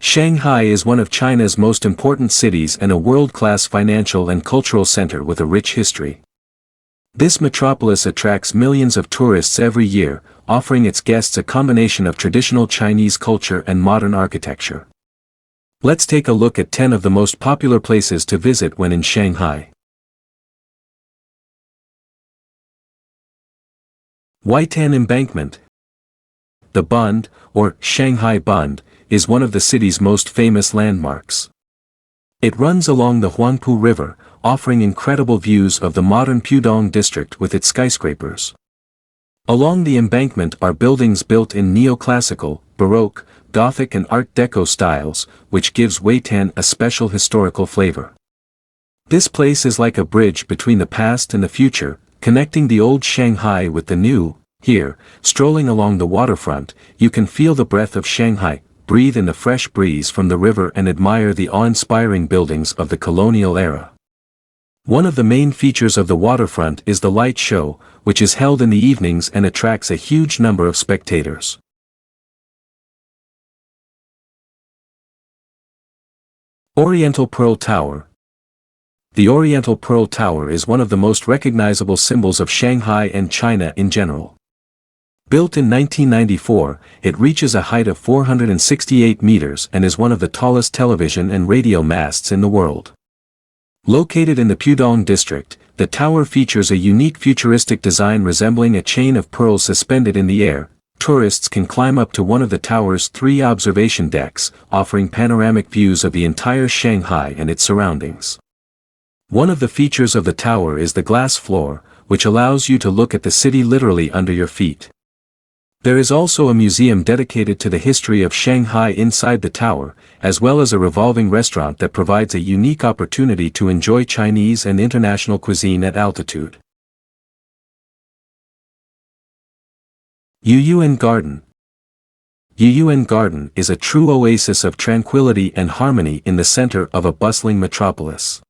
Shanghai is one of China's most important cities and a world-class financial and cultural center with a rich history. This metropolis attracts millions of tourists every year, offering its guests a combination of traditional Chinese culture and modern architecture. Let's take a look at 10 of the most popular places to visit when in Shanghai. Huaitan Embankment. The Bund, or Shanghai Bund, is one of the city's most famous landmarks. It runs along the Huangpu River, offering incredible views of the modern Pudong district with its skyscrapers. Along the embankment are buildings built in neoclassical, baroque, gothic and art deco styles, which gives Huaitan a special historical flavor. This place is like a bridge between the past and the future, connecting the old Shanghai with the new. Here, strolling along the waterfront, you can feel the breath of Shanghai, breathe in the fresh breeze from the river and admire the awe-inspiring buildings of the colonial era. One of the main features of the waterfront is the light show, which is held in the evenings and attracts a huge number of spectators. Oriental Pearl Tower. The Oriental Pearl Tower is one of the most recognizable symbols of Shanghai and China in general. Built in 1994, it reaches a height of 468 meters and is one of the tallest television and radio masts in the world. Located in the Pudong district, the tower features a unique futuristic design resembling a chain of pearls suspended in the air. Tourists can climb up to one of the tower's 3 observation decks, offering panoramic views of the entire Shanghai and its surroundings. One of the features of the tower is the glass floor, which allows you to look at the city literally under your feet. There is also a museum dedicated to the history of Shanghai inside the tower, as well as a revolving restaurant that provides a unique opportunity to enjoy Chinese and international cuisine at altitude. Yuyuan Garden. Yuyuan Garden is a true oasis of tranquility and harmony in the center of a bustling metropolis.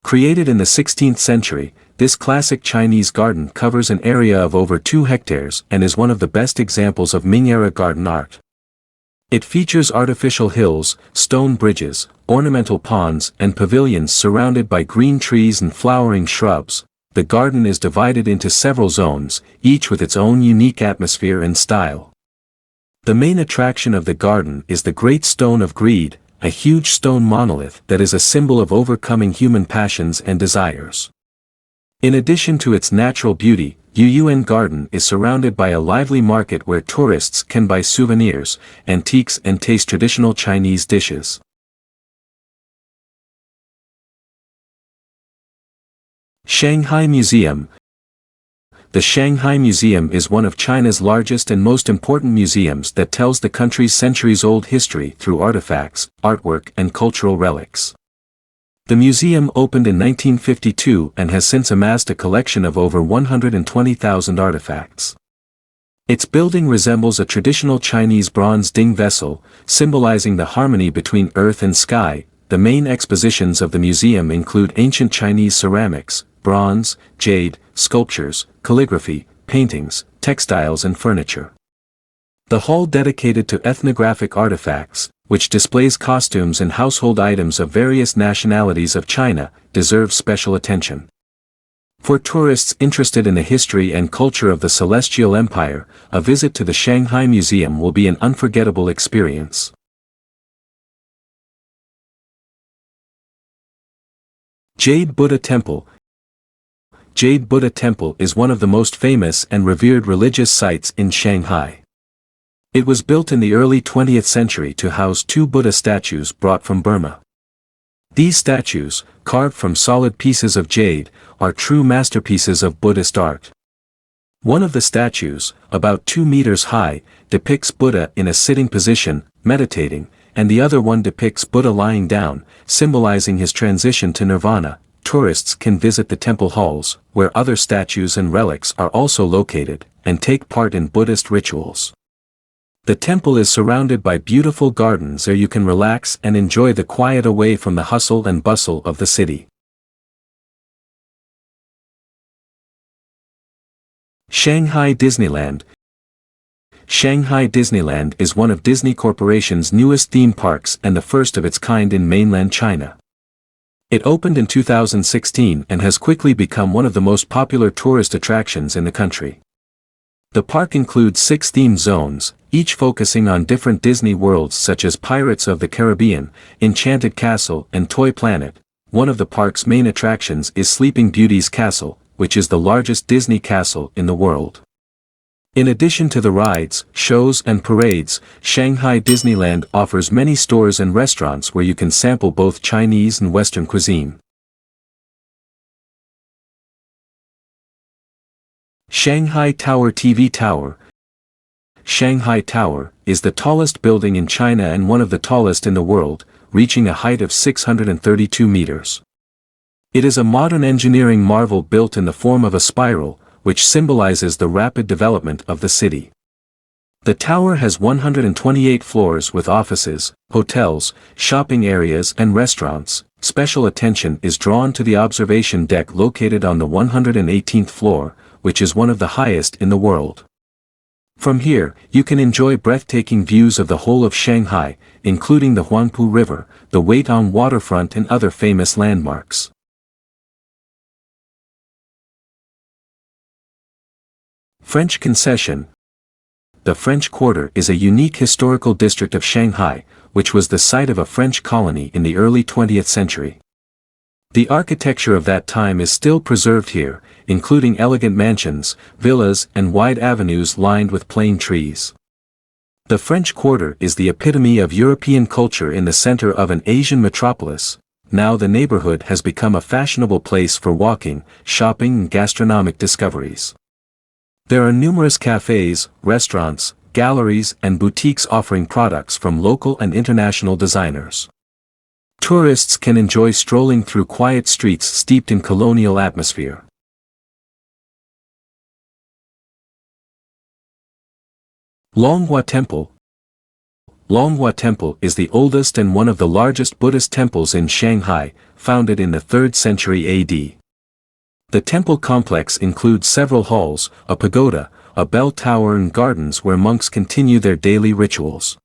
Created in the 16th century, this classic Chinese garden covers an area of over 2 hectares and is one of the best examples of Ming-era garden art. It features artificial hills, stone bridges, ornamental ponds and pavilions surrounded by green trees and flowering shrubs. The garden is divided into several zones, each with its own unique atmosphere and style. The main attraction of the garden is the Great Stone of Greed, a huge stone monolith that is a symbol of overcoming human passions and desires. In addition to its natural beauty, Yuyuan Garden is surrounded by a lively market where tourists can buy souvenirs, antiques and taste traditional Chinese dishes. Shanghai Museum. The Shanghai Museum is one of China's largest and most important museums that tells the country's centuries-old history through artifacts, artwork and cultural relics. The museum opened in 1952 and has since amassed a collection of over 120,000 artifacts. Its building resembles a traditional Chinese bronze ding vessel, symbolizing the harmony between earth and sky. The main expositions of the museum include ancient Chinese ceramics, bronze, jade, sculptures, calligraphy, paintings, textiles and furniture. The hall dedicated to ethnographic artifacts, which displays costumes and household items of various nationalities of China, deserves special attention. For tourists interested in the history and culture of the Celestial Empire, a visit to the Shanghai Museum will be an unforgettable experience. Jade Buddha Temple. Jade Buddha Temple is one of the most famous and revered religious sites in Shanghai. It was built in the early 20th century to house 2 Buddha statues brought from Burma. These statues, carved from solid pieces of jade, are true masterpieces of Buddhist art. One of the statues, about 2 meters high, depicts Buddha in a sitting position, meditating, and the other one depicts Buddha lying down, symbolizing his transition to nirvana. Tourists can visit the temple halls, where other statues and relics are also located, and take part in Buddhist rituals. The temple is surrounded by beautiful gardens where you can relax and enjoy the quiet away from the hustle and bustle of the city. Shanghai Disneyland. Shanghai Disneyland is one of Disney Corporation's newest theme parks and the first of its kind in mainland China. It opened in 2016 and has quickly become one of the most popular tourist attractions in the country. The park includes 6 theme zones, each focusing on different Disney worlds such as Pirates of the Caribbean, Enchanted Castle, and Toy Planet. One of the park's main attractions is Sleeping Beauty's Castle, which is the largest Disney castle in the world. In addition to the rides, shows, and parades, Shanghai Disneyland offers many stores and restaurants where you can sample both Chinese and Western cuisine. Shanghai Tower TV Tower. Shanghai Tower is the tallest building in China and one of the tallest in the world, reaching a height of 632 meters. It is a modern engineering marvel built in the form of a spiral, which symbolizes the rapid development of the city. The tower has 128 floors with offices, hotels, shopping areas, and restaurants. Special attention is drawn to the observation deck located on the 118th floor, which is one of the highest in the world. From here, you can enjoy breathtaking views of the whole of Shanghai, including the Huangpu River, the Pudong waterfront, and other famous landmarks. French Concession. The French Quarter is a unique historical district of Shanghai, which was the site of a French colony in the early 20th century. The architecture of that time is still preserved here, including elegant mansions, villas, and wide avenues lined with plane trees. The French Quarter is the epitome of European culture in the center of an Asian metropolis. Now the neighborhood has become a fashionable place for walking, shopping, and gastronomic discoveries. There are numerous cafes, restaurants, galleries, and boutiques offering products from local and international designers. Tourists can enjoy strolling through quiet streets steeped in colonial atmosphere. Longhua Temple. Longhua Temple is the oldest and one of the largest Buddhist temples in Shanghai, founded in the 3rd century AD. The temple complex includes several halls, a pagoda, a bell tower, and gardens where monks continue their daily rituals.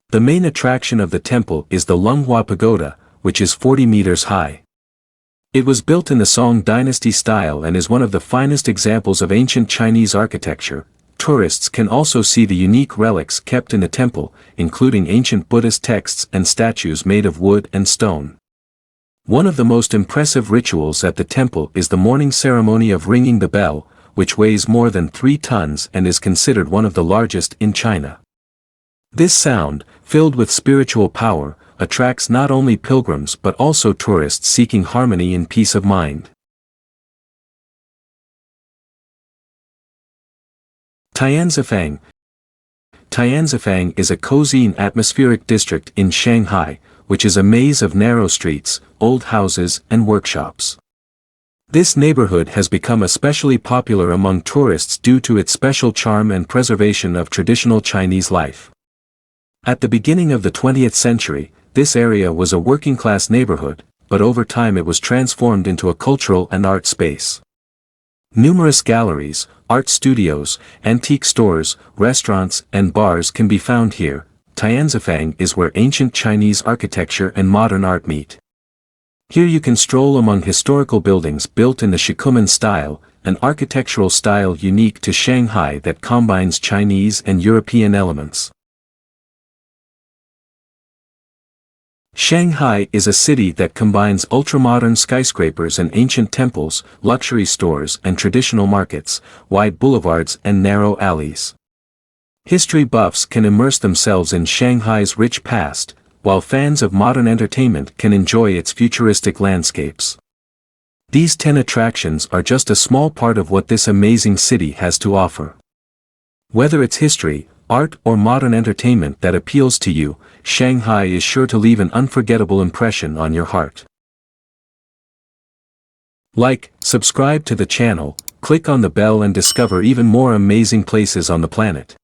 The main attraction of the temple is the Longhua Pagoda, which is 40 meters high. It was built in the Song dynasty style and is one of the finest examples of ancient Chinese architecture. Tourists can also see the unique relics kept in the temple, including ancient Buddhist texts and statues made of wood and stone. One of the most impressive rituals at the temple is the morning ceremony of ringing the bell, which weighs more than 3 tons and is considered one of the largest in China. This sound, filled with spiritual power, attracts not only pilgrims but also tourists seeking harmony and peace of mind. Tianzifang. Tianzifang is a cozy and atmospheric district in Shanghai, which is a maze of narrow streets, old houses, and workshops. This neighborhood has become especially popular among tourists due to its special charm and preservation of traditional Chinese life. At the beginning of the 20th century, this area was a working-class neighborhood, but over time it was transformed into a cultural and art space. Numerous galleries, art studios, antique stores, restaurants, and bars can be found here. Tianzifang is where ancient Chinese architecture and modern art meet. Here you can stroll among historical buildings built in the Shikumen style, an architectural style unique to Shanghai that combines Chinese and European elements. Shanghai is a city that combines ultramodern skyscrapers and ancient temples, luxury stores and traditional markets, wide boulevards and narrow alleys. History buffs can immerse themselves in Shanghai's rich past, while fans of modern entertainment can enjoy its futuristic landscapes. These 10 attractions are just a small part of what this amazing city has to offer. Whether it's history, art, or modern entertainment that appeals to you, Shanghai is sure to leave an unforgettable impression on your heart. Like, subscribe to the channel, click on the bell and discover even more amazing places on the planet.